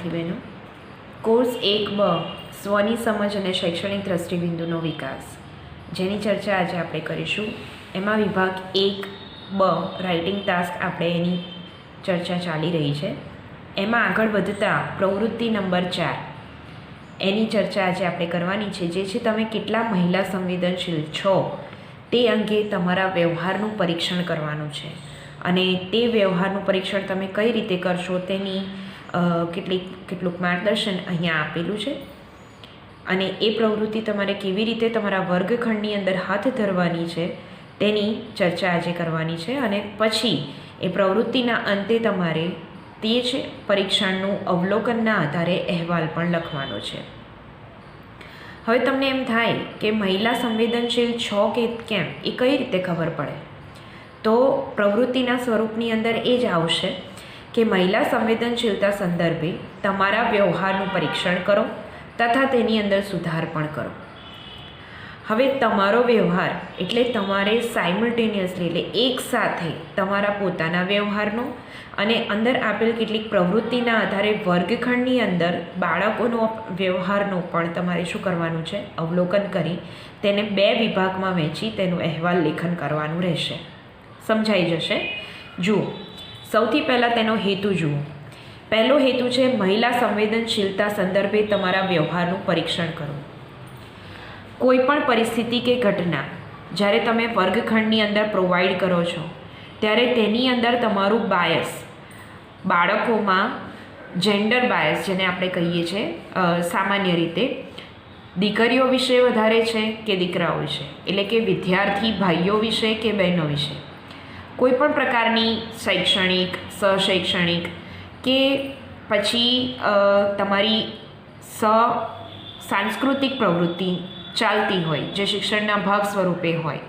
વિદ્યાર્થી બહેનો, course 1B સ્વની સમજ અને શૈક્ષણિક દ્રષ્ટિબિંદુનો વિકાસ, જેની ચર્ચા આજે આપણે કરીશું. એમાં વિભાગ 1B રાઇટિંગ ટાસ્ક આપણે એની ચર્ચા ચાલી રહી છે. એમાં આગળ વધતા પ્રવૃત્તિ નંબર 4 એની ચર્ચા આજે આપણે કરવાની છે, જે છે તમે કેટલા મહિલા સંવેદનશીલ છો તે અંગે તમારા વ્યવહારનું પરીક્ષણ કરવાનું છે. અને તે વ્યવહારનું પરીક્ષણ તમે કઈ રીતે કરશો તેની કેટલુંક માર્ગદર્શન અહીંયા આપેલું છે. અને એ પ્રવૃત્તિ તમારે કેવી રીતે તમારા વર્ગખંડની અંદર હાથ ધરવાની છે તેની ચર્ચા આજે કરવાની છે. અને પછી એ પ્રવૃત્તિના અંતે તમારે તે જ પરીક્ષણનું અવલોકનના આધારે અહેવાલ પણ લખવાનો છે. હવે તમને એમ થાય કે મહિલા સંવેદનશીલ છો કે કેમ એ કઈ રીતે ખબર પડે, તો પ્રવૃત્તિના સ્વરૂપની અંદર એ જ આવશે કે મહિલા સંવેદનશીલતા સંદર્ભે તમારા વ્યવહારનું પરીક્ષણ કરો તથા તેની અંદર સુધાર પણ કરો. હવે તમારો વ્યવહાર એટલે તમારે સાયમલ્ટેનિયસલી એટલે એકસાથે તમારા પોતાના વ્યવહારનો અને અંદર આપેલ કેટલીક પ્રવૃત્તિના આધારે વર્ગખંડની અંદર બાળકોનો વ્યવહારનો પણ તમારે શું કરવાનું છે, અવલોકન કરી તેને 2 વિભાગમાં વહેંચી તેનું અહેવાલ લેખન કરવાનું રહેશે. સમજાઈ જશે. જુઓ, સૌથી પહેલાં તેનો હેતુ જુઓ. પહેલો હેતુ છે મહિલા સંવેદનશીલતા સંદર્ભે તમારા વ્યવહારનું પરીક્ષણ કરો. કોઈ પણ પરિસ્થિતિ કે ઘટના જ્યારે તમે વર્ગખંડની અંદર પ્રોવાઈડ કરો છો ત્યારે તેની અંદર તમારું બાયસ, બાળકોમાં જેન્ડર બાયસ જેને આપણે કહીએ છીએ સામાન્ય રીતે દીકરીઓ વિશે વધારે છે કે દીકરાઓ વિશે, એટલે કે વિદ્યાર્થી ભાઈઓ વિશે કે બહેનો વિશે, કોઈ પણ પ્રકારની શૈક્ષણિક, સશૈક્ષણિક કે પછી તમારી સાંસ્કૃતિક પ્રવૃત્તિ ચાલતી હોય જે શિક્ષણના ભાગ સ્વરૂપે હોય,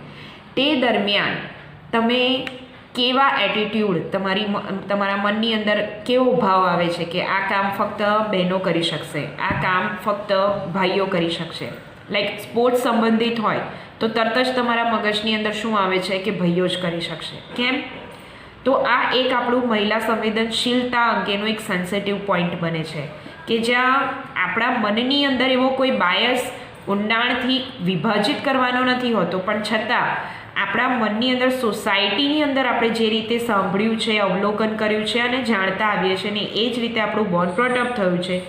તે દરમિયાન તમે કેવા એટીટ્યૂડ તમારા મનની અંદર કેવો ભાવ આવે છે કે આ કામ ફક્ત બહેનો કરી શકશે, આ કામ ફક્ત ભાઈઓ કરી શકશે. લાઈક સ્પોર્ટ્સ સંબંધિત હોય તો તરત જ તમારા મગજની અંદર શું આવે છે કે ભાઈઓ જ કરી શકશે. કેમ? તો આ એક આપણું મહિલા સંવેદનશીલતા અંગેનું એક સેન્સિટિવ પોઈન્ટ બને છે કે જ્યાં આપણા મનની અંદર એવો કોઈ બાયસ ઊંડાણથી વિભાજિત કરવાનો નથી હોતો, પણ છતાં આપણા મનની અંદર સોસાયટીની અંદર આપણે જે રીતે સાંભળ્યું છે, અવલોકન કર્યું છે અને જાણતા આવીએ છીએ ને એ જ રીતે આપણું બોર્ન પ્રોટઅપ થયું છે,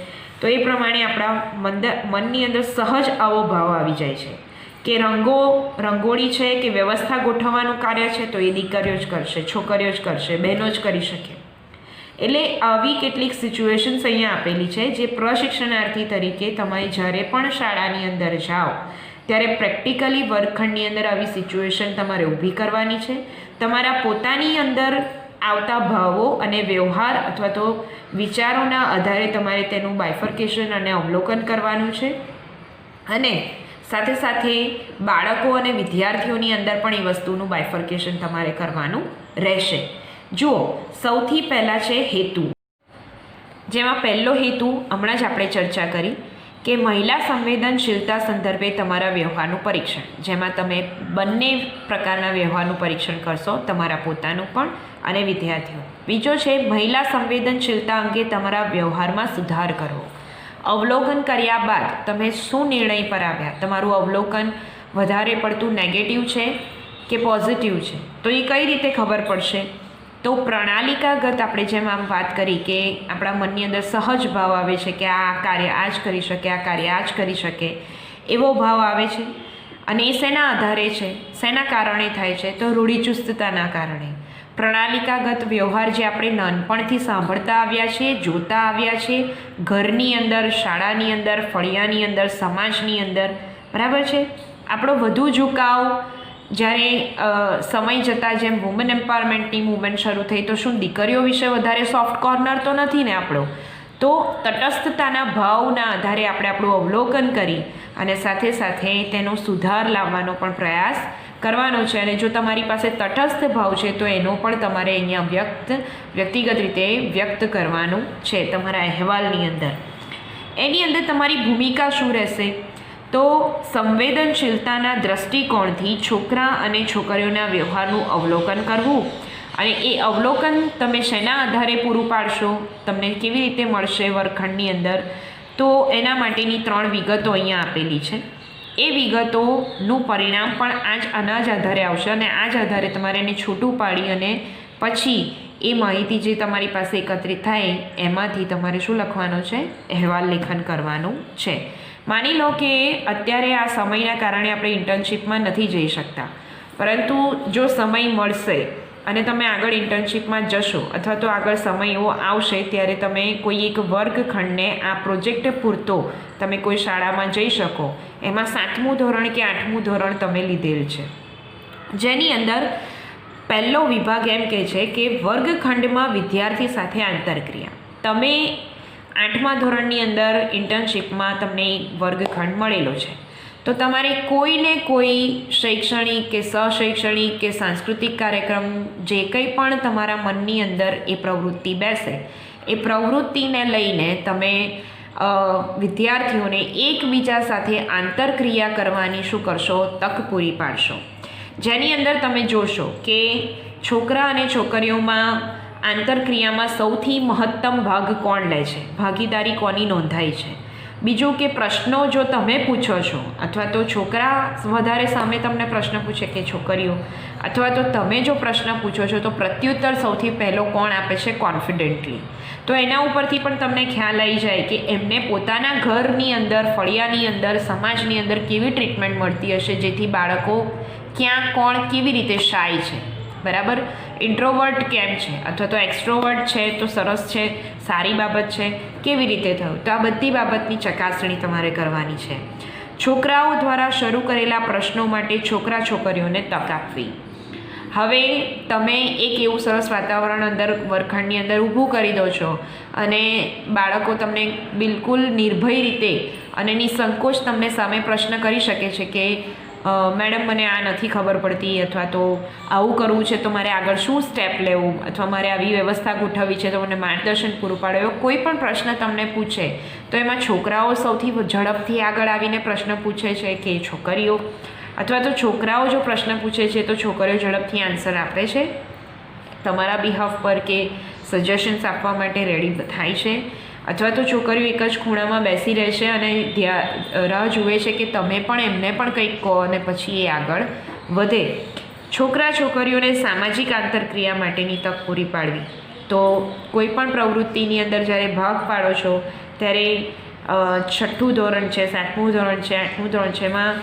તો એ પ્રમાણે આપણા મનની અંદર સહજ આવો ભાવ આવી જાય છે કે રંગોળી છે કે વ્યવસ્થા ગોઠવવાનું કાર્ય છે તો એ દીકરીઓ જ કરશે, છોકરીઓ જ કરશે, બહેનો જ કરી શકે. એટલે આવી કેટલીક સિચ્યુએશન્સ અહીંયા આપેલી છે જે પ્રશિક્ષણાર્થી તરીકે તમે જ્યારે પણ શાળાની અંદર જાઓ ત્યારે પ્રેક્ટિકલી વર્ગખંડની અંદર આવી સિચ્યુએશન તમારે ઊભી કરવાની છે. તમારા પોતાની અંદર આવતા ભાવો અને વ્યવહાર અથવા તો વિચારોના આધારે તમારે તેનું બાયફર્કેશન અને અવલોકન કરવાનું છે. અને સાથે સાથે બાળકો અને વિદ્યાર્થીઓની અંદર પણ એ વસ્તુનું બાયફર્કેશન તમારે કરવાનું રહેશે. જુઓ, સૌથી પહેલાં છે હેતુ, જેમાં પહેલો હેતુ હમણાં જ આપણે ચર્ચા કરી કે મહિલા સંવેદનશીલતા સંદર્ભે તમારા વ્યવહારનું પરીક્ષણ, જેમાં તમે બંને પ્રકારના વ્યવહારનું પરીક્ષણ કરશો, તમારા પોતાનું પણ અને વિદ્યાર્થીઓ. બીજો છે મહિલા સંવેદનશીલતા અંગે તમારા વ્યવહારમાં સુધાર કરવો. અવલોકન કર્યા બાદ તમે શું નિર્ણય પર આવ્યા, તમારું અવલોકન વધારે પડતું નેગેટિવ છે કે પોઝિટિવ છે, તો એ કઈ રીતે ખબર પડશે? તો પ્રણાલિકાગત આપણે જેમ આમ વાત કરી કે આપણા મનની અંદર સહજ ભાવ આવે છે કે આ કાર્ય આ જ કરી શકે, આ કાર્ય આ જ કરી શકે, એવો ભાવ આવે છે. અને એ શેના આધારે છે, શેના કારણે થાય છે? તો રૂઢિચુસ્તતાના કારણે. પ્રણાલિકાગત વ્યવહાર જે આપણે નાનપણથી સાંભળતા આવ્યા છીએ, જોતા આવ્યા છીએ, ઘરની અંદર, શાળાની અંદર, ફળિયાની અંદર, સમાજની અંદર, બરાબર છે. આપણો વધુ ઝુકાવ જ્યારે સમય જતાં જેમ વુમન એમ્પાવરમેન્ટની મૂવમેન્ટ શરૂ થઈ તો શું દીકરીઓ વિશે વધારે સોફ્ટ કોર્નર તો નથી ને આપણો? તો તટસ્થતાના ભાવના આધારે આપણે આપણું અવલોકન કરી અને સાથે સાથે તેનો સુધાર લાવવાનો પણ પ્રયાસ કરવાનો છે. અને જો તમારી પાસે તટસ્થ ભાવ છે તો એનો પણ તમારે અહીંયા વ્યક્તિગત રીતે વ્યક્ત કરવાનું છે તમારા અહેવાલની અંદર. એની અંદર તમારી ભૂમિકા શું રહેશે? તો સંવેદનશીલતાના દૃષ્ટિકોણથી છોકરા અને છોકરીઓના વ્યવહારનું અવલોકન કરવું અને એ અવલોકન તમે શેના આધારે પૂરું પાડશો, તમને કેવી રીતે મળશે વર્ગખંડની અંદર, તો એના માટેની 3 વિગતો અહીંયા આપેલી છે. એ વિગતોનું પરિણામ પણ આના જ આધારે આવશે અને આ જ આધારે તમારે એને છૂટું પાડી અને પછી એ માહિતી જે તમારી પાસે એકત્રિત થાય એમાંથી તમારે શું લખવાનું છે, અહેવાલ લેખન કરવાનું છે. માની લો કે અત્યારે આ સમયના કારણે આપણે ઇન્ટર્નશીપમાં નથી જઈ શકતા, પરંતુ જો સમય મળશે અને તમે આગળ ઇન્ટર્નશીપમાં જશો અથવા તો આગળ સમય એવો આવશે ત્યારે તમે કોઈ એક વર્ગખંડને આ પ્રોજેક્ટ પૂરતો તમે કોઈ શાળામાં જઈ શકો. એમાં 7મું ધોરણ કે 8મું ધોરણ તમે લીધેલ છે, જેની અંદર પહેલો વિભાગ એમ કહે છે કે વર્ગખંડમાં વિદ્યાર્થી સાથે આંતરક્રિયા. તમે 8મા ધોરણની અંદર ઇન્ટર્નશીપમાં તમને એક વર્ગખંડ મળેલો છે, તો તમારે કોઈને કોઈ શૈક્ષણિક કે સશૈક્ષણિક કે સાંસ્કૃતિક કાર્યક્રમ જે કંઈ પણ તમારા મનની અંદર એ પ્રવૃત્તિ બેસે એ પ્રવૃત્તિને લઈને તમે વિદ્યાર્થીઓને એકબીજા સાથે આંતરક્રિયા કરવાની શું કરશો, તક પૂરી પાડશો. જેની અંદર તમે જોશો કે છોકરા અને છોકરીઓમાં આંતરક્રિયામાં સૌથી મહત્તમ ભાગ કોણ લે છે, ભાગીદારી કોની નોંધાઈ છે. બીજું કે પ્રશ્નો જો તમે પૂછો છો અથવા તો છોકરા વધારે સામે તમને પ્રશ્ન પૂછે કે છોકરીઓ, અથવા તો તમે જો પ્રશ્ન પૂછો છો તો પ્રત્યુત્તર સૌથી પહેલો કોણ આપે છે, કોન્ફિડન્ટલી. તો એના ઉપરથી પણ તમને ખ્યાલ આવી જાય કે એમને પોતાના ઘરની અંદર, ફળિયાની અંદર, સમાજની અંદર કેવી ટ્રીટમેન્ટ મળતી હશે, જેથી બાળકો ક્યાં કોણ કેવી રીતે શાય છે, બરાબર, ઇન્ટ્રોવર્ટ કેમ છે અથવા તો એક્સ્ટ્રોવર્ટ છે તો સરસ છે, સારી બાબત છે, કેવી રીતે થયું. તો આ બધી બાબતની ચકાસણી તમારે કરવાની છે. છોકરાઓ દ્વારા શરૂ કરેલા પ્રશ્નો માટે છોકરા છોકરીઓને તક આપવી. હવે તમે એક એવું સરસ વાતાવરણ અંદર વર્ગખંડની અંદર ઊભું કરી દો છો અને બાળકો તમને બિલકુલ નિર્ભય રીતે અને નિસંકોચ તમને સામે પ્રશ્ન કરી શકે છે કે મેડમ મને આ નથી ખબર પડતી, અથવા તો આવું કરવું છે તો મારે આગળ શું સ્ટેપ લેવું, અથવા મારે આવી વ્યવસ્થા ગોઠવવી છે તો મને માર્ગદર્શન પૂરું પાડો. એવો કોઈ પણ પ્રશ્ન તમને પૂછે તો એમાં છોકરાઓ સૌથી ઝડપથી આગળ આવીને પ્રશ્ન પૂછે છે કે છોકરીઓ, અથવા તો છોકરાઓ જો પ્રશ્ન પૂછે છે તો છોકરીઓ ઝડપથી આન્સર આપે છે, તમારા બિહાફ પર કે સજેશન્સ આપવા માટે રેડી થાય છે, અથવા તો છોકરીઓ એક જ ખૂણામાં બેસી રહેશે અને રાહ જુએ છે કે તમે પણ એમને પણ કંઈક કહો અને પછી એ આગળ વધે. છોકરા છોકરીઓને સામાજિક આંતરક્રિયા માટેની તક પૂરી પાડવી. તો કોઈ પણ પ્રવૃત્તિની અંદર જ્યારે ભાગ પાડો છો ત્યારે 6ઠ્ઠું ધોરણ છે, 7મું ધોરણ છે, 8મું ધોરણ છે, એમાં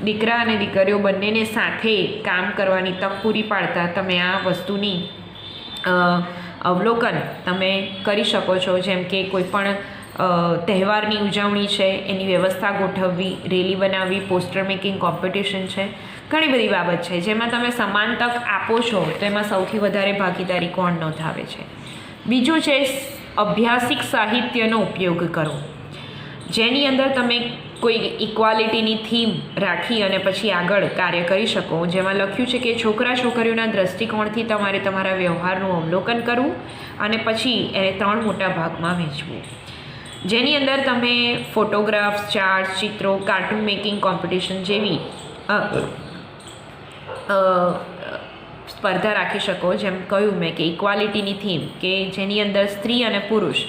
દીકરા અને દીકરીઓ બંનેને સાથે કામ કરવાની તક પૂરી પાડતા તમે આ વસ્તુની અવલોકન તમે કરી શકો છો. જેમ કે કોઈ પણ તહેવારની ઉજવણી છે એની વ્યવસ્થા ગોઠવવી, રેલી બનાવવી, પોસ્ટર મેકિંગ કોમ્પિટિશન છે, ઘણી બધી બાબત છે જેમાં તમે સમાન તક આપો છો તો એમાં સૌથી વધારે ભાગીદારી કોણ નોંધાવે છે. બીજું છે અભ્યાસિક સાહિત્યનો ઉપયોગ કરો, જેની અંદર તમે કોઈ ઇક્વાલિટીની થીમ રાખી અને પછી આગળ કાર્ય કરી શકો. જેમાં લખ્યું છે કે છોકરા છોકરીઓના દ્રષ્ટિકોણથી તમારે તમારા વ્યવહારનું અવલોકન કરવું અને પછી એને 3 મોટા ભાગમાં વહેંચવું, જેની અંદર તમે ફોટોગ્રાફ્સ, ચાર્ટ્સ, ચિત્રો, કાર્ટૂન મેકિંગ કોમ્પિટિશન જેવી સ્પર્ધા રાખી શકો. જેમ કહ્યું મેં કે ઇક્વાલિટીની થીમ કે જેની અંદર સ્ત્રી અને પુરુષ,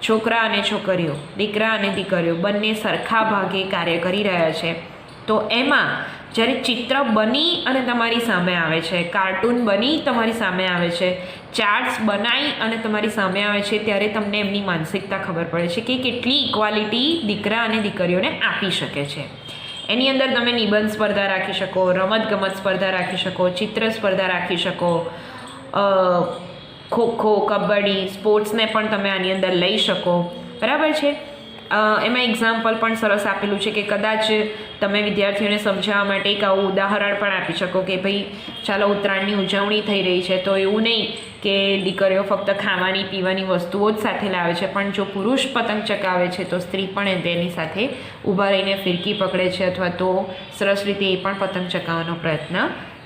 છોકરા અને છોકરીઓ, દીકરા અને દીકરીઓ બંને સરખા ભાગે કાર્ય કરી રહ્યા છે. તો એમાં જ્યારે ચિત્ર બની અને તમારી સામે આવે છે, કાર્ટૂન બની તમારી સામે આવે છે, ચાર્ટ્સ બનાવી અને તમારી સામે આવે છે, ત્યારે તમને એમની માનસિકતા ખબર પડે છે કે કેટલી ઇક્વાલિટી દીકરા અને દીકરીઓને આપી શકે છે. એની અંદર તમે નિબંધ સ્પર્ધા રાખી શકો, રમતગમત સ્પર્ધા રાખી શકો, ચિત્ર સ્પર્ધા રાખી શકો, ખોખો, કબડ્ડી, સ્પોર્ટ્સને પણ તમે આની અંદર લઈ શકો, બરાબર છે. એમાં એક્ઝામ્પલ પણ સરસ આપેલું છે કે કદાચ તમે વિદ્યાર્થીઓને સમજાવવા માટે એક આવું ઉદાહરણ પણ આપી શકો કે ભાઈ ચાલો ઉત્તરાયણની ઉજવણી થઈ રહી છે તો એવું નહીં કે દીકરીઓ ફક્ત ખાવાની પીવાની વસ્તુઓ જ સાથે લાવે છે, પણ જો પુરુષ પતંગ ચગાવે છે તો સ્ત્રી પણ તેની સાથે ઊભા રહીને ફિરકી પકડે છે અથવા તો સરસ રીતે એ પણ પતંગ ચગાવવાનો પ્રયત્ન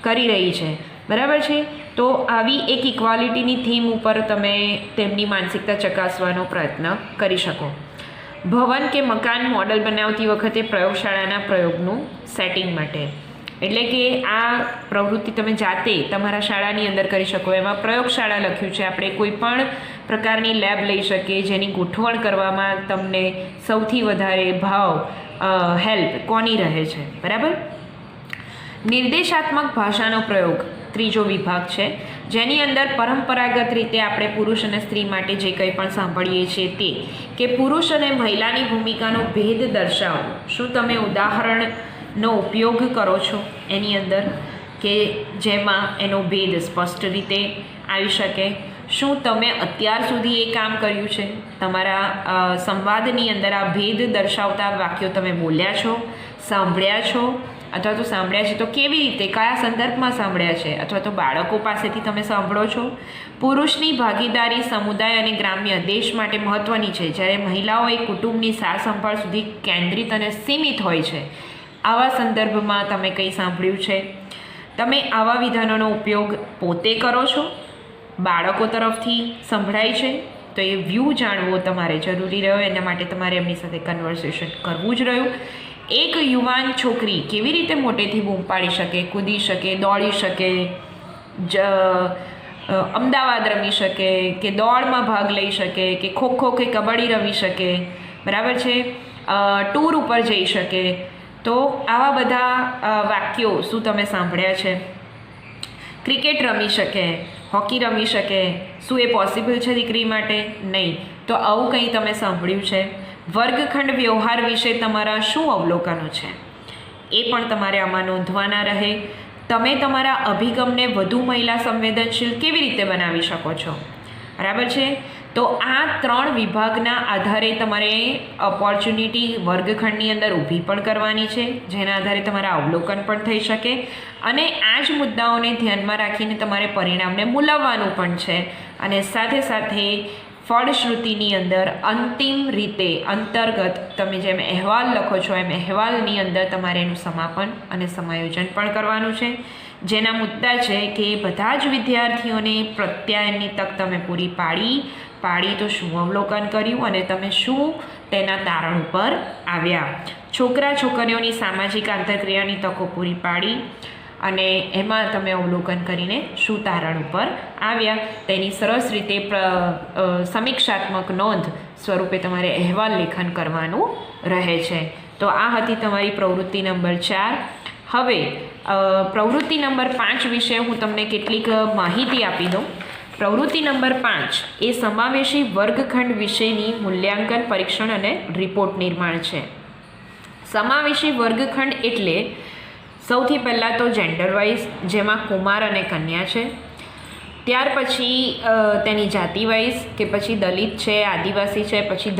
કરી રહી છે, બરાબર છે. તો આવી એક ઇક્વાલિટીની થીમ ઉપર તમે તેમની માનસિકતા ચકાસવાનો પ્રયત્ન કરી શકો. ભવન કે મકાન મોડલ બનાવતી વખતે પ્રયોગશાળાના પ્રયોગનું સેટિંગ માટે એટલે કે આ પ્રવૃત્તિ તમે જાતે તમારા શાળાની અંદર કરી શકો. એમાં પ્રયોગશાળા લખ્યું છે. આપણે કોઈ પણ પ્રકારની લેબ લઈ શકીએ જેની ગોઠવણ કરવામાં તમને સૌથી વધારે હેલ્પ કોની રહે છે. બરાબર. નિર્દેશાત્મક ભાષાનો પ્રયોગ ત્રીજો વિભાગ છે, જેની અંદર પરંપરાગત રીતે આપણે પુરુષ અને સ્ત્રી માટે જે કંઈ પણ સાંભળીએ છીએ તે કે પુરુષ અને મહિલાની ભૂમિકાનો ભેદ દર્શાવો. શું તમે ઉદાહરણનો ઉપયોગ કરો છો એની અંદર કે જેમાં એનો ભેદ સ્પષ્ટ રીતે આવી શકે? શું તમે અત્યાર સુધી એ કામ કર્યું છે? તમારા સંવાદની અંદર આ ભેદ દર્શાવતા વાક્યો તમે બોલ્યા છો, સાંભળ્યા છો, અથવા તો સાંભળ્યા છે તો કેવી રીતે, કયા સંદર્ભમાં સાંભળ્યા છે, અથવા તો બાળકો પાસેથી તમે સાંભળો છો? પુરુષની ભાગીદારી સમુદાય અને ગ્રામ્ય દેશ માટે મહત્ત્વની છે, જ્યારે મહિલાઓ એ કુટુંબની સાર સંભાળ સુધી કેન્દ્રિત અને સીમિત હોય છે. આવા સંદર્ભમાં તમે કંઈ સાંભળ્યું છે? તમે આવા વિધાનોનો ઉપયોગ પોતે કરો છો, બાળકો તરફથી સંભળાય છે, તો એ વ્યૂ જાણવો તમારે જરૂરી રહ્યો. એના માટે તમારે એમની સાથે કન્વર્સેશન કરવું જ રહ્યું. એક યુવાન છોકરી કેવી રીતે મોટેથી બૂમ પાડી શકે, કૂદી શકે, દોડી શકે, અમદાવાદ રમી શકે, કે દોડમાં ભાગ લઈ શકે, કે ખોખો કે કબડ્ડી રમી શકે, બરાબર છે, ટૂર ઉપર જઈ શકે? તો આવા બધા વાક્યો શું તમે સાંભળ્યા છે? ક્રિકેટ રમી શકે, હોકી રમી શકે, શું એ પોસિબલ છે દીકરી માટે? નહીં. તો આવું કંઈ તમે સાંભળ્યું છે? વર્ગખંડ વ્યવહાર વિશે તમારા શું અવલોકનો છે એ પણ તમારે આમાં નોંધવાના રહે. તમે તમારા અભિગમને વધુ મહિલા સંવેદનશીલ કેવી રીતે બનાવી શકો છો? બરાબર છે. તો આ 3 વિભાગના આધારે તમારે ઓપોર્ચ્યુનિટી વર્ગખંડની અંદર ઊભી પણ કરવાની છે, જેના આધારે તમારા અવલોકન પણ થઈ શકે, અને આ જ મુદ્દાઓને ધ્યાનમાં રાખીને તમારે પરિણામને મૂલવવાનું પણ છે. અને સાથે સાથે ફળશ્રુતિની અંદર અંતિમ રીતે અંતર્ગત તમે જેમ અહેવાલ લખો છો એમ અહેવાલની અંદર તમારે એનું સમાપન અને સમાયોજન પણ કરવાનું છે, જેના મુદ્દા છે કે બધા જ વિદ્યાર્થીઓને પ્રત્યાયનની તક તમે પૂરી પાડી તો શું અવલોકન કર્યું અને તમે શું તેના તારણ ઉપર આવ્યા. છોકરા છોકરીઓની સામાજિક આંતરક્રિયાની તકો પૂરી પાડી અને એમાં તમે અવલોકન કરીને શું તારણ ઉપર આવ્યા તેની સરસ રીતે સમીક્ષાત્મક નોંધ સ્વરૂપે તમારે અહેવાલ લેખન કરવાનું રહે છે. તો આ હતી તમારી પ્રવૃત્તિ નંબર 4. હવે પ્રવૃત્તિ નંબર 5 વિશે હું તમને કેટલીક માહિતી આપી દઉં. પ્રવૃત્તિ નંબર 5 એ સમાવેશી વર્ગખંડ વિશેની મૂલ્યાંકન, પરીક્ષણ અને રિપોર્ટ નિર્માણ છે. સમાવેશી વર્ગખંડ એટલે સૌથી પહેલાં તો જેન્ડર વાઇઝ, જેમાં કુમાર અને કન્યા છે. ત્યાર પછી તેની જાતિ વાઇઝ, કે પછી દલિત છે, આદિવાસી છે, પછી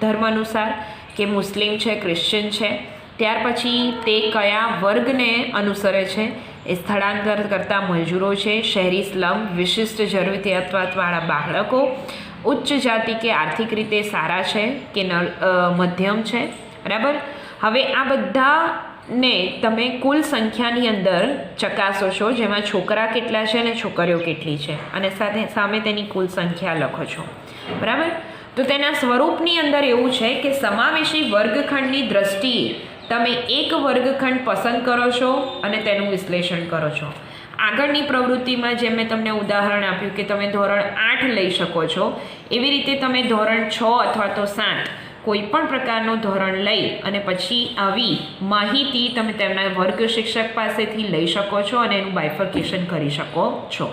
ધર્મ અનુસાર કે મુસ્લિમ છે, ક્રિશ્ચિયન છે. ત્યાર પછી તે કયા વર્ગને અનુસરે છે, એ સ્થળાંતર કરતા મજૂરો છે, શહેરી સ્લમ, વિશિષ્ટ જરૂરિયાતવાળા બાળકો, ઉચ્ચ જાતિ કે આર્થિક રીતે સારા છે કે મધ્યમ છે. બરાબર. હવે આ બધાને તમે કુલ સંખ્યાની અંદર ચકાસો છો, જેમાં છોકરા કેટલા છે અને છોકરીઓ કેટલી છે, અને સામે તેની કુલ સંખ્યા લખો છો. બરાબર. તો તેના સ્વરૂપની અંદર એવું છે કે સમાવેશી વર્ગખંડની દ્રષ્ટિએ તમે એક વર્ગખંડ પસંદ કરો છો અને તેનું વિશ્લેષણ કરો છો. આગળની પ્રવૃત્તિમાં જેમ મેં તમને ઉદાહરણ આપ્યું કે તમે ધોરણ 8 લઈ શકો છો, એવી રીતે તમે ધોરણ 6 અથવા તો 7 કોઈ પણ પ્રકારનું ધોરણ લઈ અને પછી આવી માહિતી તમે તેમના વર્ગ શિક્ષક પાસેથી લઈ શકો છો અને એનું બાયફર્કેશન કરી શકો છો.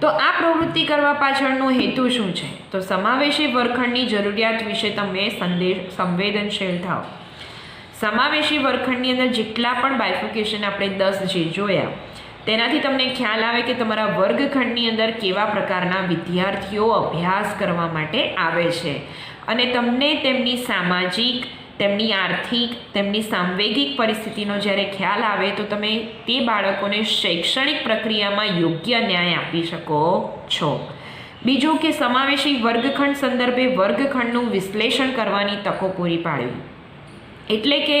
તો આ પ્રવૃત્તિ કરવા પાછળનો હેતુ શું છે? તો સમાવેશી વર્ગખંડની જરૂરિયાત વિશે તમે સંવેદનશીલ થાઓ. સમાવેશી વર્ગખંડની અંદર જેટલા પણ બાયફર્કેશન આપણે 10 જે જોયા, તેનાથી તમને ખ્યાલ આવે કે તમારા વર્ગખંડની અંદર કેવા પ્રકારના વિદ્યાર્થીઓ અભ્યાસ કરવા માટે આવે છે, અને તમને તેમની સામાજિક, તેમની આર્થિક, તેમની સાંવેગિક પરિસ્થિતિનો જ્યારે ખ્યાલ આવે તો તમે તે બાળકોને શૈક્ષણિક પ્રક્રિયામાં યોગ્ય ન્યાય આપી શકો છો. બીજું કે સમાવેશી વર્ગખંડ સંદર્ભે વર્ગખંડનું વિશ્લેષણ કરવાની તકો પૂરી પાડવી. એટલે કે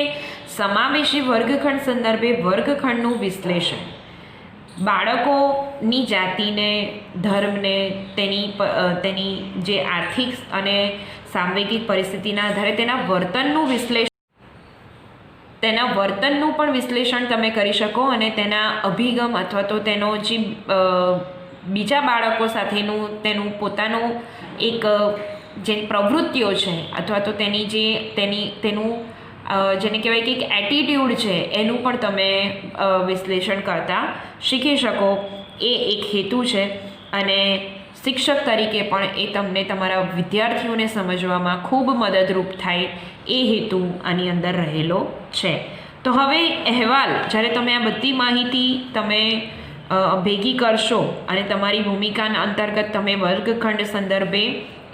સમાવેશી વર્ગખંડ સંદર્ભે વર્ગખંડનું વિશ્લેષણ બાળકોની જાતિને, ધર્મને, તેની જે આર્થિક અને સાંવેગિક પરિસ્થિતિના આધારે તેના વર્તનનું વિશ્લેષણ તેના વર્તનનું પણ વિશ્લેષણ તમે કરી શકો અને તેના અભિગમ અથવા તો તેનો જે બીજા બાળકો સાથેનું તેનું પોતાનું એક જે પ્રવૃત્તિઓ છે અથવા તો તેનું જેને કહેવાય કે એક એટીટ્યૂડ છે એનું પણ તમે વિશ્લેષણ કરતા શીખી શકો, એ એક હેતુ છે. અને શિક્ષક તરીકે પણ એ તમને તમારા વિદ્યાર્થીઓને સમજવામાં ખૂબ મદદરૂપ થાય એ હેતુ આની અંદર રહેલો છે. તો હવે અહેવાલ, જ્યારે તમે આ બધી માહિતી તમે ભેગી કરશો અને તમારી ભૂમિકાના અંતર્ગત તમે વર્ગખંડ સંદર્ભે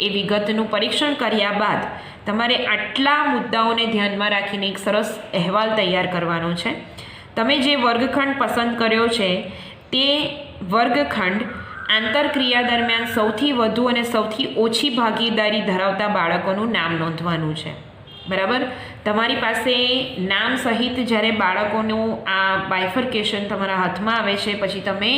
એ વિગતનું પરીક્ષણ કર્યા બાદ તમારે આટલા મુદ્દાઓને ધ્યાનમાં રાખીને એક સરસ અહેવાલ તૈયાર કરવાનો છે. તમે જે વર્ગખંડ પસંદ કર્યો છે તે વર્ગખંડ આંતરક્રિયા દરમિયાન સૌથી વધુ અને સૌથી ઓછી ભાગીદારી ધરાવતા બાળકોનું નામ નોંધવાનું છે. બરાબર? તમારી પાસે નામ સહિત જ્યારે બાળકોનું આ બાયફર્કેશન તમારા હાથમાં આવે છે, પછી તમે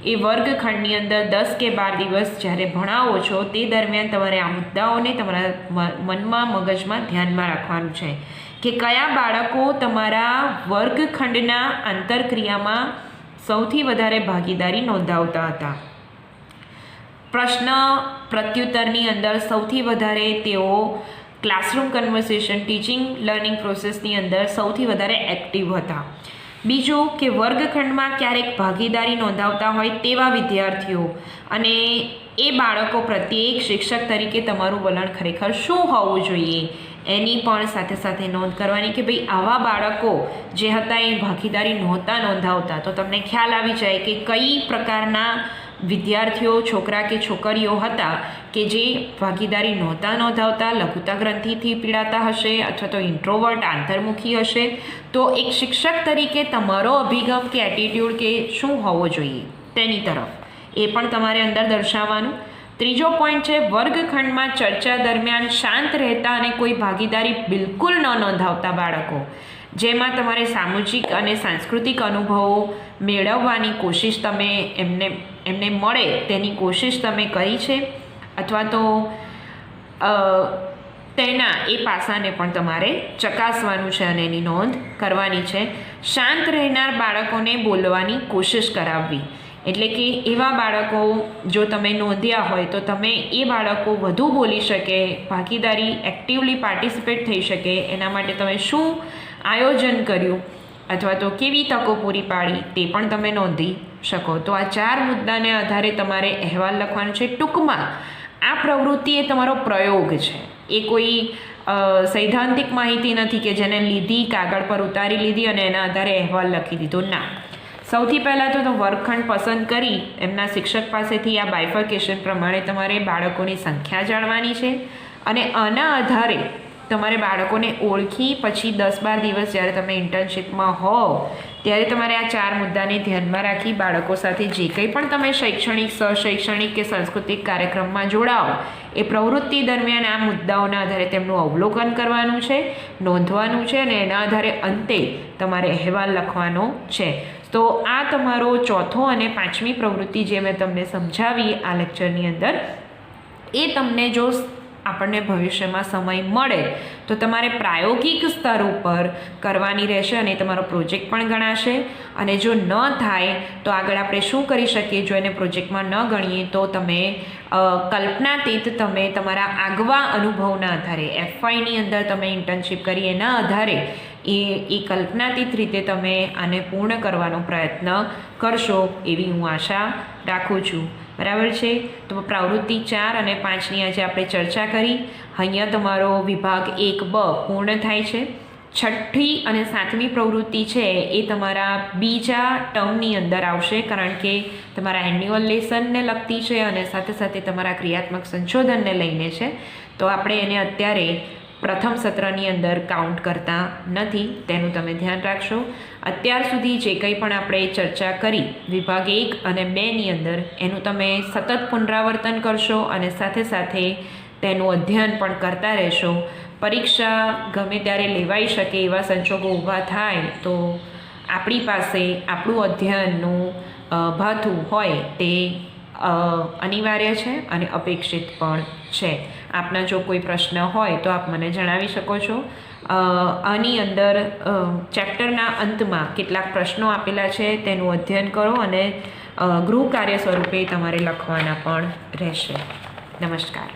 એ વર્ગખંડની અંદર 10 કે 12 દિવસ જ્યારે ભણાવો છો તે દરમિયાન તમારે આ મુદ્દાઓને તમારા મનમાં મગજમાં ધ્યાનમાં રાખવાનું છે કે કયા બાળકો તમારા વર્ગખંડના આંતરક્રિયામાં સૌથી વધારે ભાગીદારી નોંધાવતા હતા. પ્રશ્ન પ્રત્યુત્તરની અંદર સૌથી વધારે તેઓ ક્લાસરૂમ કન્વર્સેશન, ટીચિંગ લર્નિંગ પ્રોસેસની અંદર સૌથી વધારે એક્ટિવ હતા. બીજું કે વર્ગખંડમાં ક્યારેક ભાગીદારી નોંધાવતા હોય તેવા વિદ્યાર્થીઓ અને એ બાળકો પ્રત્યે એક શિક્ષક તરીકે તમારું વલણ ખરેખર શું હોવું જોઈએ એની પણ સાથે સાથે નોંધ કરવાની કે ભાઈ આવા બાળકો જે હતા એ ભાગીદારી નહોતા નોંધાવતા, તો તમને ખ્યાલ આવી જાય કે કઈ પ્રકારના વિદ્યાર્થીઓ, છોકરા કે છોકરીઓ હતા કે જે ભાગીદારી નહોતા નોંધાવતા, લઘુતા ગ્રંથિથી પીડાતા હશે અથવા તો ઇન્ટ્રોવર્ટ, આંતરમુખી હશે. તો એક શિક્ષક તરીકે તમારો અભિગમ કે એટીટ્યૂડ કે શું હોવો જોઈએ તેની તરફ એ પણ તમારે અંદર દર્શાવવાનું. ત્રીજો પોઈન્ટ છે વર્ગખંડમાં ચર્ચા દરમિયાન શાંત રહેતા અને કોઈ ભાગીદારી બિલકુલ ન નોંધાવતા બાળકો, જેમાં તમારે સામાજિક અને સાંસ્કૃતિક અનુભવો મેળવવાની કોશિશ તમે એમને મળે તેની કોશિશ તમે કરી છે અથવા તો તેના એ પાસાને પણ તમારે ચકાસવાનું છે અને એની નોંધ કરવાની છે. શાંત રહેનાર બાળકોને બોલવાની કોશિશ કરાવવી, એટલે કે એવા બાળકો જો તમે નોંધ્યા હોય તો તમે એ બાળકો વધુ બોલી શકે, ભાગીદારી એક્ટિવલી પાર્ટિસિપેટ થઈ શકે એના માટે તમે શું આયોજન કર્યું અથવા તો કેવી તકો પૂરી પાડી તે પણ તમે નોંધી શકો. તો આ 4 મુદ્દાને આધારે તમારે અહેવાલ લખવાનો છે. ટૂંકમાં આ પ્રવૃત્તિ એ તમારો પ્રયોગ છે, એ કોઈ સૈદ્ધાંતિક માહિતી નથી કે જેને લીધી, કાગળ પર ઉતારી લીધી અને એના આધારે અહેવાલ લખી દીધો. ના, સૌથી પહેલાં તો વર્ગખંડ પસંદ કરી એમના શિક્ષક પાસેથી આ બાયફર્કેશન પ્રમાણે તમારે બાળકોની સંખ્યા જાણવાની છે અને આના આધારે તમારે બાળકોને ઓળખી પછી 10-12 દિવસ જ્યારે તમે ઇન્ટર્નશીપમાં હોવ ત્યારે તમારે આ 4 મુદ્દાને ધ્યાનમાં રાખી બાળકો સાથે જે કંઈ પણ તમે શૈક્ષણિક, સશૈક્ષણિક કે સાંસ્કૃતિક કાર્યક્રમમાં જોડાઓ એ પ્રવૃત્તિ દરમિયાન આ મુદ્દાઓના આધારે તેમનું અવલોકન કરવાનું છે, નોંધવાનું છે અને એના આધારે અંતે તમારે અહેવાલ લખવાનો છે. તો આ તમારો ચોથો અને 5મી પ્રવૃત્તિ જે મેં તમને સમજાવી આ લેક્ચરની અંદર, એ તમને જો આપણને ભવિષ્યમાં સમય મળે તો તમારે પ્રાયોગિક સ્તર ઉપર કરવાની રહેશે અને તમારો પ્રોજેક્ટ પણ ગણાશે. અને જો ન થાય તો આગળ આપણે શું કરી શકીએ, જો એને પ્રોજેક્ટમાં ન ગણીએ તો તમે કલ્પનાતીત તમે તમારા આગવા અનુભવના આધારે FYની અંદર તમે ઇન્ટર્નશીપ કરી એના આધારે એ કલ્પનાતીત રીતે તમે આને પૂર્ણ કરવાનો પ્રયત્ન કરશો એવી હું આશા રાખું છું. બરાબર છે? તો પ્રવૃત્તિ 4 અને 5ની આજે આપણે ચર્ચા કરી. અહીંયા તમારો વિભાગ 1B પૂર્ણ થાય છે. 6ઠ્ઠી અને 7મી પ્રવૃત્તિ છે એ તમારા બીજા ટર્મની અંદર આવશે, કારણ કે તમારા એન્યુઅલ લેસનને લગતી છે અને સાથે સાથે તમારા ક્રિયાત્મક સંશોધનને લઈને છે. તો આપણે એને અત્યારે પ્રથમ સત્રની અંદર કાઉન્ટ કરતા નથી, તેનું તમે ધ્યાન રાખશો. અત્યાર સુધી જે કંઈ પણ આપણે ચર્ચા કરી વિભાગ 1 અને 2ની અંદર એનું તમે સતત પુનરાવર્તન કરશો અને સાથે સાથે તેનું અધ્યયન પણ કરતા રહેશો. પરીક્ષા ગમે ત્યારે લેવાઈ શકે એવા સંજોગો ઊભા થાય તો આપણી પાસે આપણું અધ્યયનનું ભાથું હોય તે અનિવાર્ય છે અને અપેક્ષિત પણ છે. આપના જો કોઈ પ્રશ્ન હોય તો આપ મને જણાવી શકો છો. આની અંદર ચેપ્ટરના અંતમાં કેટલાક પ્રશ્નો આપેલા છે તેનું અધ્યયન કરો અને ગૃહ કાર્ય સ્વરૂપે તમારે લખવાના પણ રહેશે. નમસ્કાર.